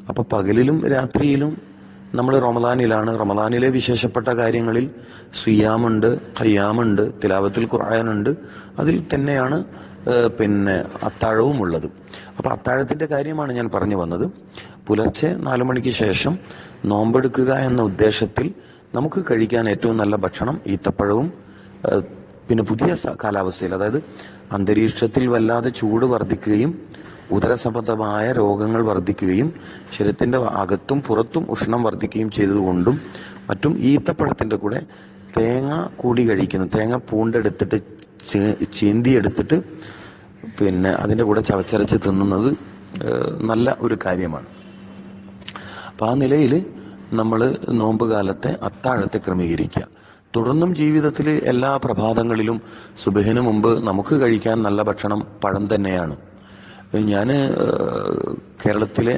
അപ്പൊ പകലിലും രാത്രിയിലും നമ്മൾ റമദാനിലാണ്. റമദാനിലെ വിശേഷപ്പെട്ട കാര്യങ്ങളിൽ സിയാമുണ്ട്, ഖിയാമുണ്ട്, തിലാവത്തുൽ ഖുർആനുണ്ട്. അതിൽ തന്നെയാണ് അത്താഴവും ഉള്ളത്. അപ്പൊ അത്താഴത്തിന്റെ കാര്യമാണ് ഞാൻ പറഞ്ഞു വന്നത്. പുലർച്ചെ 4 മണിക്ക് ശേഷം നോമ്പെടുക്കുക എന്ന ഉദ്ദേശത്തിൽ നമുക്ക് കഴിക്കാൻ ഏറ്റവും നല്ല ഭക്ഷണം ഈത്തപ്പഴവും, പിന്നെ പുതിയ കാലാവസ്ഥയിൽ, അതായത് അന്തരീക്ഷത്തിൽ വല്ലാതെ ചൂട് വർദ്ധിക്കുകയും ഉദരസംബന്ധമായ രോഗങ്ങൾ വർദ്ധിക്കുകയും ശരീരത്തിന്റെ അകത്തും പുറത്തും ഉഷ്ണം വർദ്ധിക്കുകയും ചെയ്തതുകൊണ്ടും മറ്റും ഈത്തപ്പഴത്തിന്റെ കൂടെ തേങ്ങ കൂടി കഴിക്കുന്നത്, തേങ്ങ പൂണ്ടെടുത്തിട്ട് ചീന്തിയെടുത്തിട്ട് അതിന്റെ കൂടെ ചവച്ചരച്ച് തിന്നുന്നത് നല്ല ഒരു കാര്യമാണ്. അപ്പൊ ആ നിലയിൽ നമ്മൾ നോമ്പ് കാലത്തെ അത്താഴത്തെ ക്രമീകരിക്കുക. തുടർന്നും ജീവിതത്തിൽ എല്ലാ പ്രഭാതങ്ങളിലും സുബഹിന് മുമ്പ് നമുക്ക് കഴിക്കാൻ നല്ല ഭക്ഷണം പഴം തന്നെയാണ്. ഞാൻ കേരളത്തിലെ